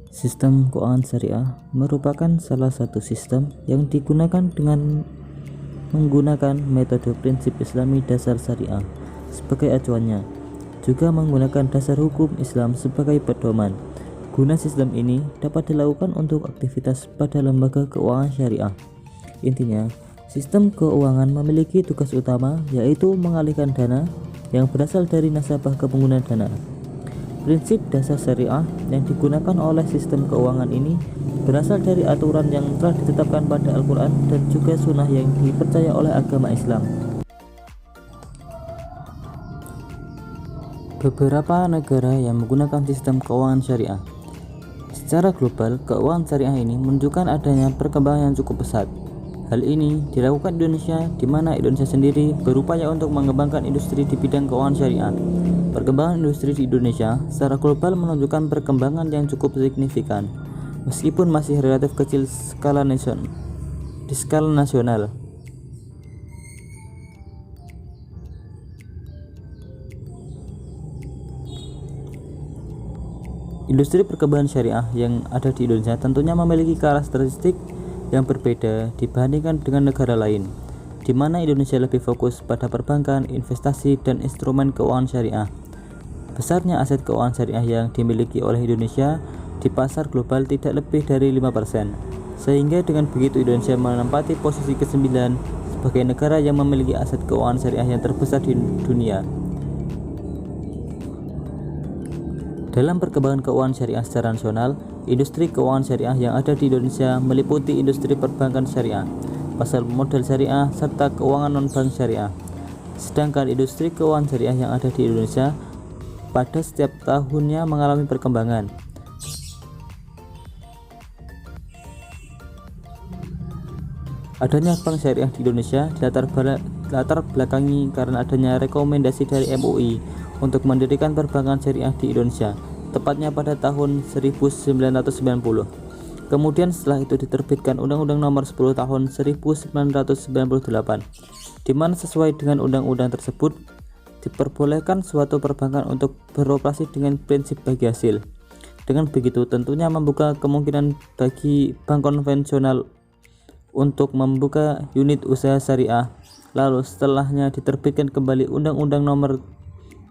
Sistem keuangan syariah merupakan salah satu sistem yang digunakan dengan menggunakan metode prinsip Islami dasar syariah sebagai acuannya, juga menggunakan dasar hukum Islam sebagai pedoman. Guna sistem ini dapat dilakukan untuk aktivitas pada lembaga keuangan syariah. Intinya, sistem keuangan memiliki tugas utama yaitu mengalihkan dana yang berasal dari nasabah ke pengguna dana. Prinsip dasar syariah yang digunakan oleh sistem keuangan ini berasal dari aturan yang telah ditetapkan pada Al-Quran dan juga sunnah yang dipercaya oleh agama Islam. Beberapa negara yang menggunakan sistem keuangan syariah. Secara global, keuangan syariah ini menunjukkan adanya perkembangan yang cukup pesat. Hal ini dilakukan Indonesia, di mana Indonesia sendiri berupaya untuk mengembangkan industri di bidang keuangan syariah. Perkembangan industri di Indonesia secara global menunjukkan perkembangan yang cukup signifikan, meskipun masih relatif kecil di skala nasional. Industri perkembangan syariah yang ada di Indonesia tentunya memiliki karakteristik yang berbeda dibandingkan dengan negara lain, di mana Indonesia lebih fokus pada perbankan, investasi, dan instrumen keuangan syariah. Besarnya aset keuangan syariah yang dimiliki oleh Indonesia di pasar global tidak lebih dari 5%, sehingga dengan begitu Indonesia menempati posisi ke-9 sebagai negara yang memiliki aset keuangan syariah yang terbesar di dunia. Dalam perkembangan keuangan syariah secara nasional, industri keuangan syariah yang ada di Indonesia meliputi industri perbankan syariah, pasar modal syariah, serta keuangan non-bank syariah. Sedangkan industri keuangan syariah yang ada di Indonesia pada setiap tahunnya mengalami perkembangan. Adanya bank syariah di Indonesia latar belakangi karena adanya rekomendasi dari MUI untuk mendirikan perbankan syariah di Indonesia, tepatnya pada tahun 1990. Kemudian setelah itu diterbitkan Undang-Undang Nomor 10 Tahun 1998, di mana sesuai dengan undang-undang tersebut diperbolehkan suatu perbankan untuk beroperasi dengan prinsip bagi hasil. Dengan begitu tentunya membuka kemungkinan bagi bank konvensional untuk membuka unit usaha syariah. Lalu setelahnya diterbitkan kembali Undang-Undang Nomor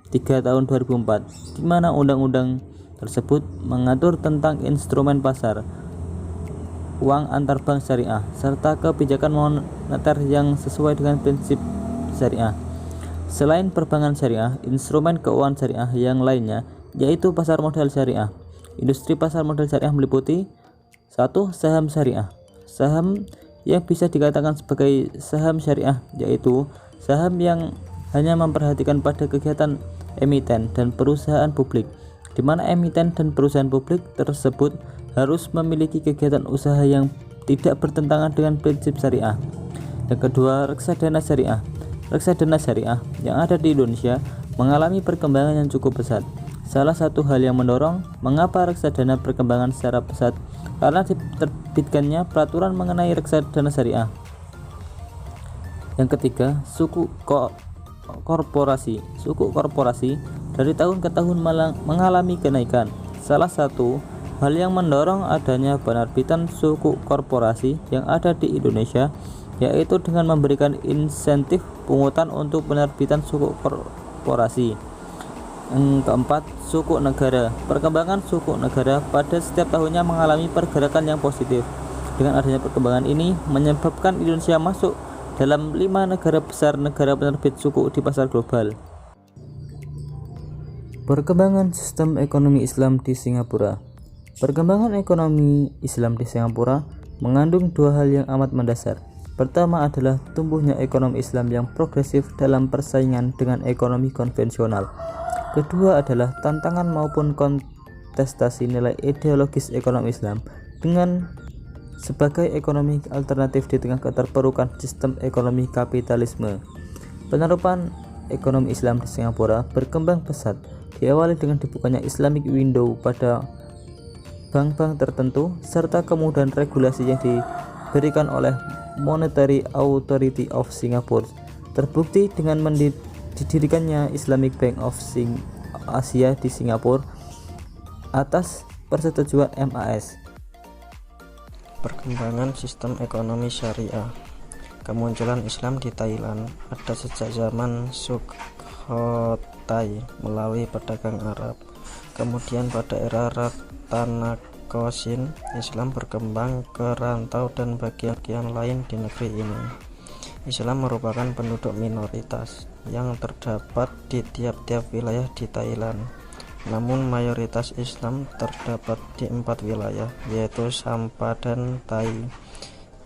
3 Tahun 2004, di mana undang-undang tersebut mengatur tentang instrumen pasar uang antar bank syariah serta kebijakan moneter yang sesuai dengan prinsip syariah. Selain perbankan syariah, instrumen keuangan syariah yang lainnya yaitu pasar modal syariah. Industri pasar modal syariah meliputi 1. Saham syariah. Saham yang bisa dikatakan sebagai saham syariah yaitu saham yang hanya memperhatikan pada kegiatan emiten dan perusahaan publik, di mana emiten dan perusahaan publik tersebut harus memiliki kegiatan usaha yang tidak bertentangan dengan prinsip syariah. Yang kedua, reksadana syariah. Reksadana syariah yang ada di Indonesia mengalami perkembangan yang cukup pesat. Salah satu hal yang mendorong mengapa reksadana berkembangan secara pesat karena diterbitkannya peraturan mengenai reksadana syariah. Yang ketiga, suku korporasi. Suku korporasi dari tahun ke tahun mengalami kenaikan. Salah satu hal yang mendorong adanya penerbitan suku korporasi yang ada di Indonesia yaitu dengan memberikan insentif pungutan untuk penerbitan suku korporasi. Yang keempat, suku negara. Perkembangan suku negara pada setiap tahunnya mengalami pergerakan yang positif. Dengan adanya perkembangan ini menyebabkan Indonesia masuk dalam 5 negara besar negara penerbit suku di pasar global. Perkembangan sistem ekonomi Islam di Singapura. Perkembangan ekonomi Islam di Singapura mengandung dua hal yang amat mendasar. Pertama adalah tumbuhnya ekonomi Islam yang progresif dalam persaingan dengan ekonomi konvensional. Kedua adalah tantangan maupun kontestasi nilai ideologis ekonomi Islam dengan sebagai ekonomi alternatif di tengah keterpurukan sistem ekonomi kapitalisme. Penerapan ekonomi Islam di Singapura berkembang pesat, diawali dengan dibukanya Islamic Window pada bank-bank tertentu serta kemudahan regulasi yang diberikan oleh Monetary Authority of Singapore, terbukti dengan didirikannya Islamic Bank of Asia di Singapura atas persetujuan MAS. Perkembangan sistem ekonomi syariah. Kemunculan Islam di Thailand ada sejak zaman Sukhothai melalui pedagang Arab. Kemudian pada era Ratanakosin, Islam berkembang ke rantau dan bagian lain di negeri ini. Islam merupakan penduduk minoritas yang terdapat di tiap-tiap wilayah di Thailand. Namun mayoritas Islam terdapat di 4 wilayah, yaitu Sampadan Thai,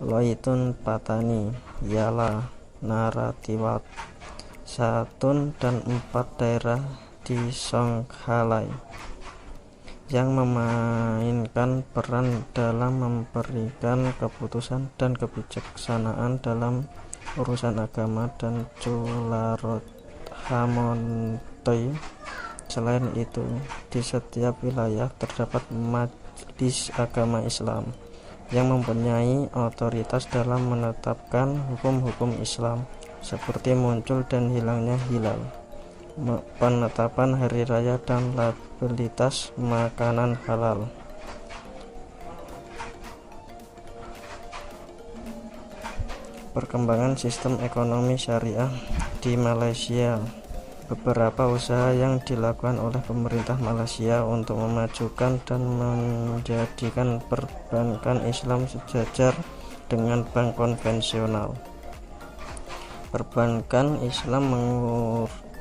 Loitun Patani, Yala, Narathiwat, Satun, dan 4 daerah di Songkhalai yang memainkan peran dalam memberikan keputusan dan kebijaksanaan dalam urusan agama dan Chulalongkornmorthy. Selain itu, di setiap wilayah terdapat majelis agama Islam yang mempunyai otoritas dalam menetapkan hukum-hukum Islam, seperti muncul dan hilangnya hilal, penetapan hari raya, dan labelitas makanan halal. Perkembangan sistem ekonomi syariah di Malaysia. Beberapa usaha yang dilakukan oleh pemerintah Malaysia untuk memajukan dan menjadikan perbankan Islam sejajar dengan bank konvensional. Perbankan Islam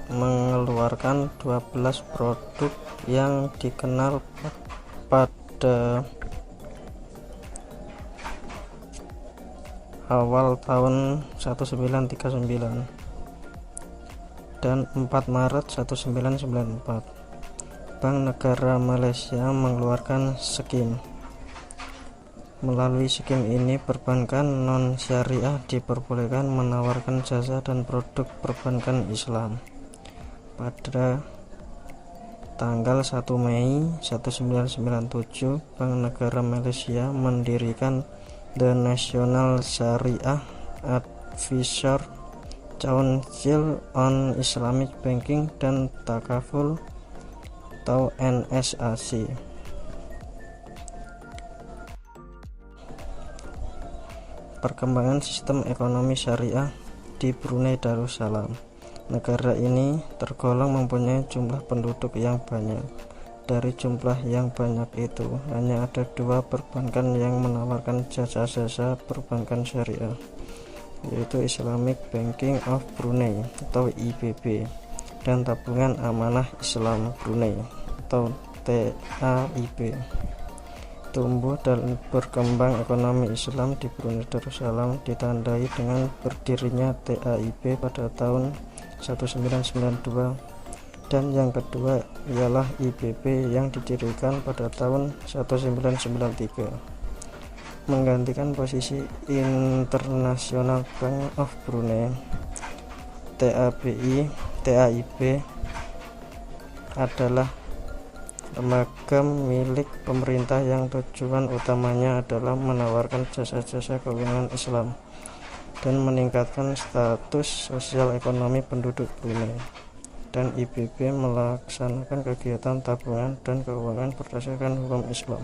mengeluarkan 12 produk yang dikenal pada awal tahun 1939 dan 4 Maret 1994. Bank Negara Malaysia mengeluarkan skim. Melalui skim ini, perbankan non-syariah diperbolehkan menawarkan jasa dan produk perbankan Islam. Pada tanggal 1 Mei 1997, Bank Negara Malaysia mendirikan The National Sharia Advisory Council on Islamic Banking dan Takaful atau NSAC. Perkembangan sistem ekonomi syariah di Brunei Darussalam. Negara ini tergolong mempunyai jumlah penduduk yang banyak. Dari jumlah yang banyak itu, hanya ada 2 perbankan yang menawarkan jasa-jasa perbankan syariah, yaitu Islamic Banking of Brunei atau IBB dan Tabungan Amanah Islam Brunei atau TAIB. Tumbuh dan berkembang ekonomi Islam di Brunei Darussalam ditandai dengan berdirinya TAIB pada tahun 1992, dan yang kedua ialah IBB yang didirikan pada tahun 1993, menggantikan posisi International Bank of Brunei. TAIB adalah lembaga milik pemerintah yang tujuan utamanya adalah menawarkan jasa-jasa keuangan Islam dan meningkatkan status sosial ekonomi penduduk Brunei. Dan IBB melaksanakan kegiatan tabungan dan keuangan berdasarkan hukum Islam.